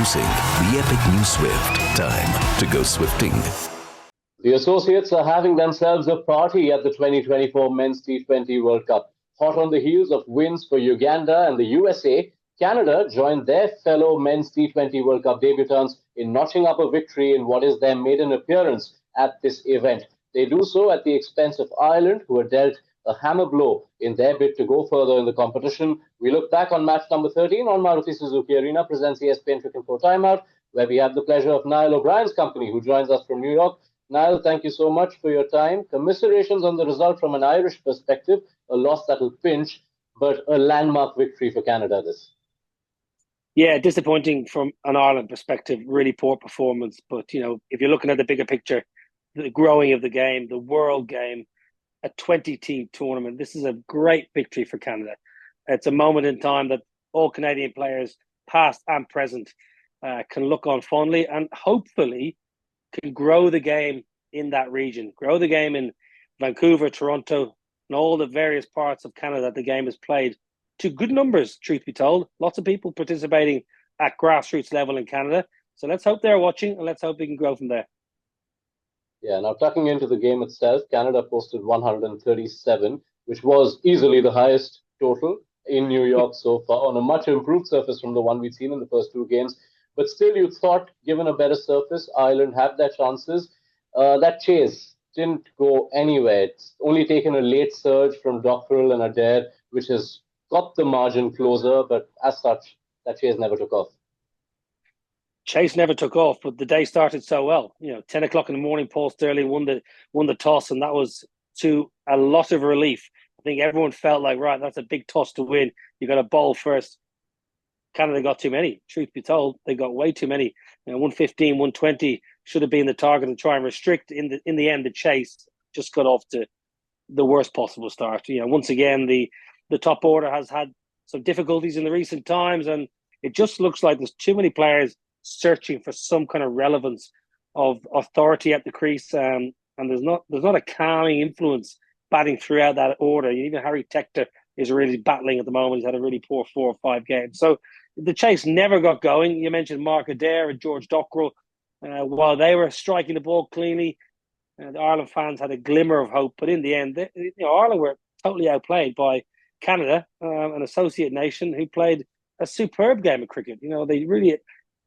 Introducing the epic new Swift. Time to go swifting. The associates are having themselves a party at the 2024 Men's T20 World Cup. Hot on the heels of wins for Uganda and the USA, Canada joined their fellow Men's T20 World Cup debutants in notching up a victory in what is their maiden appearance at this event. They do so at the expense of Ireland, who were dealt a hammer blow in their bid to go further in the competition. We look back on match number 13 on Maruti Suzuki Arena, presents ESPN Cricinfo Timeout, where we have the pleasure of Niall O'Brien's company, who joins us from New York. Niall, thank you so much for your time. Commiserations on the result from an Irish perspective, a loss that will pinch, but a landmark victory for Canada this. Yeah, disappointing from an Ireland perspective, really poor performance. But, you know, if you're looking at the bigger picture, the growing of the game, the world game, a 20-team tournament, this is a great victory for Canada. It's a moment in time that all Canadian players, past and present, can look on fondly and hopefully can grow the game in that region, grow the game in Vancouver, Toronto, and all the various parts of Canada that the game is played to good numbers, truth be told. Lots of people participating at grassroots level in Canada. So let's hope they're watching and let's hope we can grow from there. Yeah, now tucking into the game itself, Canada posted 137, which was easily the highest total in New York so far, on a much improved surface from the one we'd seen in the first two games. But still, you thought, given a better surface, Ireland had their chances. That chase didn't go anywhere. It's only taken a late surge from Dockrell and Adair, which has got the margin closer, but as such, that chase never took off. Chase never took off, but the day started so well. You know, 10 o'clock in the morning, Paul Sterling won the toss, and that was to a lot of relief. I think everyone felt like, right, that's a big toss to win. You got to bowl first. Canada got too many. Truth be told, they got way too many. You know, 115, 120 should have been the target to try and restrict. In the end, the chase just got off to the worst possible start. You know, once again, the top order has had some difficulties in the recent times, and it just looks like there's too many players searching for some kind of relevance of authority at the crease, and there's not a calming influence batting throughout that order. Even Harry Tector is really battling at the moment. He's had a really poor 4 or 5 games. So the chase never got going. You mentioned Mark Adair and George Dockrell. While they were striking the ball cleanly, the Ireland fans had a glimmer of hope. But in the end, Ireland were totally outplayed by Canada, an associate nation who played a superb game of cricket. You know, they really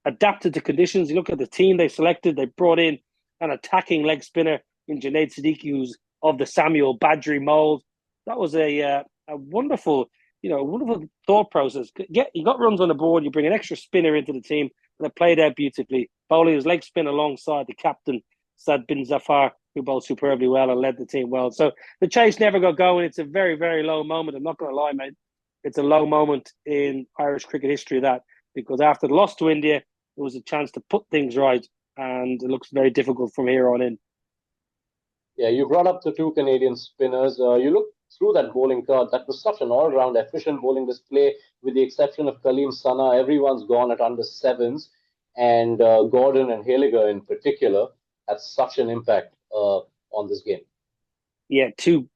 adapted to conditions. You look at the team they selected. They brought in an attacking leg spinner in Junaid Siddiqui, who's of the Samuel Badri mould. That was a wonderful thought process. You got runs on the board, you bring an extra spinner into the team, and it played out beautifully. Bowling his leg spin alongside the captain, Sad bin Zafar, who bowled superbly well and led the team well. So the chase never got going. It's a very, very low moment. I'm not going to lie, mate. It's a low moment in Irish cricket history, that, because after the loss to India, there was a chance to put things right, and it looks very difficult from here on in. Yeah, you brought up the two Canadian spinners. You look through that bowling card. That was such an all-round efficient bowling display, with the exception of Kaleem Sana. Everyone's gone at under sevens, and Gordon and Haliger in particular had such an impact on this game. Yeah, two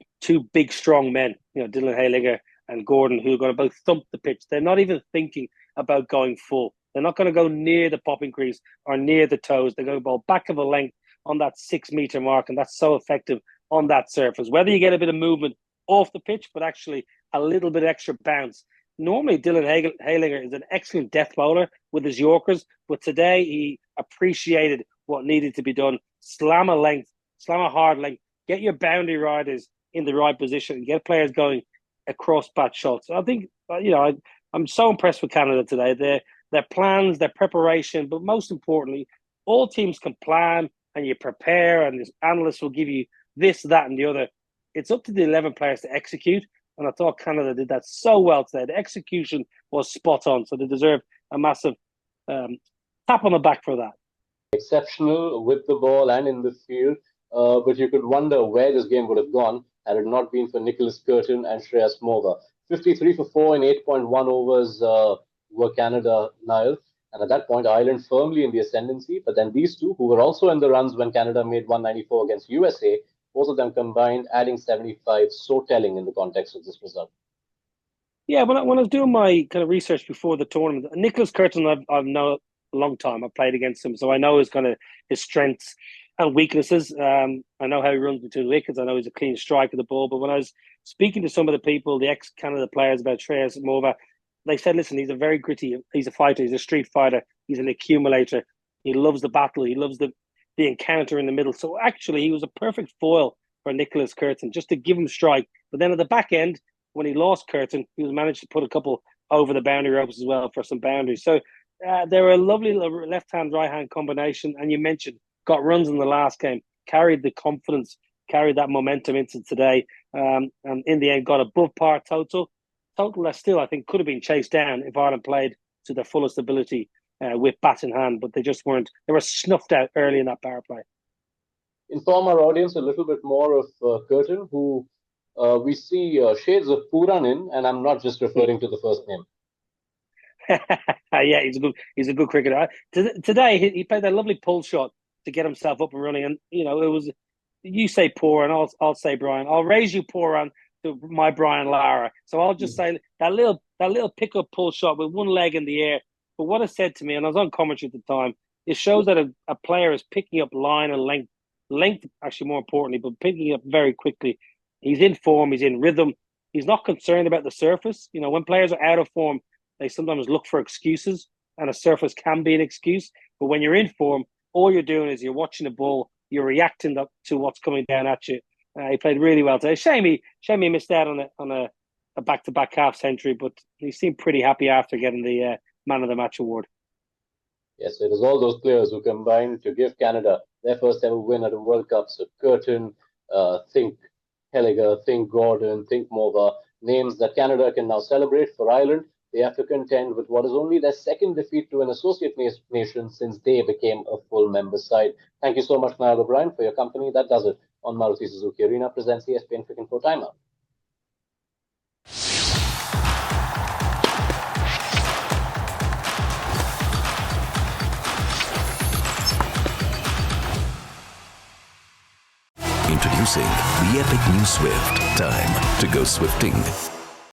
big, strong men, you know, Dylan Haliger and Gordon, who are going to both thump the pitch. They're not even thinking about going full. They're not going to go near the popping crease or near the toes. They're going to bowl back of a length on that 6 meter mark, and that's so effective on that surface. Whether you get a bit of movement off the pitch, but actually a little bit extra bounce. Normally, Dylan Haliger is an excellent death bowler with his Yorkers, but today he appreciated what needed to be done. Slam a length, slam a hard length, get your boundary riders in the right position, and get players going across bat shots. I think, I'm so impressed with Canada today. Their plans, their preparation, but most importantly, all teams can plan and you prepare, and this analysts will give you this, that, and the other. It's up to the 11 players to execute, and I thought Canada did that so well today. The execution was spot on, so they deserve a massive tap on the back for that. Exceptional with the ball and in the field, but you could wonder where this game would have gone had it not been for Nicholas Curtin and Shreyas Moga. 53 for 4 in 8.1 overs were Canada, Niall. And at that point, Ireland firmly in the ascendancy. But then these two, who were also in the runs when Canada made 194 against USA, both of them combined, adding 75, so telling in the context of this result. Yeah, when I was doing my kind of research before the tournament, Nicholas Curtin I've known a long time. I played against him, so I know his strengths and weaknesses. I know how he runs between the wickets. I know he's a clean strike of the ball. But when I was speaking to some of the people, the ex-Canada players about Shreyas Morva, they said, listen, he's a very gritty, he's a fighter, he's a street fighter, he's an accumulator. He loves the battle, he loves the encounter in the middle. So actually, he was a perfect foil for Nicholas Curtin, just to give him strike. But then at the back end, when he lost Curtin, he was managed to put a couple over the boundary ropes as well for some boundaries. So they were a lovely left-hand, right-hand combination. And you mentioned, got runs in the last game, carried the confidence, carried that momentum into today. And in the end, got above par total that still, I think, could have been chased down if Ireland played to their fullest ability with bat in hand, but they just weren't. They were snuffed out early in that power play. Inform our audience a little bit more of Curtin, who we see shades of Puran in, and I'm not just referring to the first name. Yeah, he's a good cricketer. Today he played that lovely pull shot to get himself up and running, and it was, you say Puran, I'll say Brien. I'll raise you Puran to my Brian Lara. So I'll just say that little pick-up pull shot with one leg in the air. But what it said to me, and I was on commentary at the time, it shows that a player is picking up line and length actually more importantly, but picking up very quickly. He's in form, he's in rhythm. He's not concerned about the surface. When players are out of form, they sometimes look for excuses, and a surface can be an excuse. But when you're in form, all you're doing is you're watching the ball, you're reacting to what's coming down at you. He played really well today. Shame he missed out on a back-to-back half century, but he seemed pretty happy after getting the Man of the Match award. Yes, it was all those players who combined to give Canada their first ever win at a World Cup. So Curtin, think Helliger, think Gordon, think Morva, names that Canada can now celebrate. For Ireland, they have to contend with what is only their second defeat to an associate nation since they became a full member side. Thank you so much, Niall O'Brien, for your company. That does it on Maruti Suzuki Arena presents ESPN Cricinfo Timeout. Introducing the epic new Swift. Time to go swifting.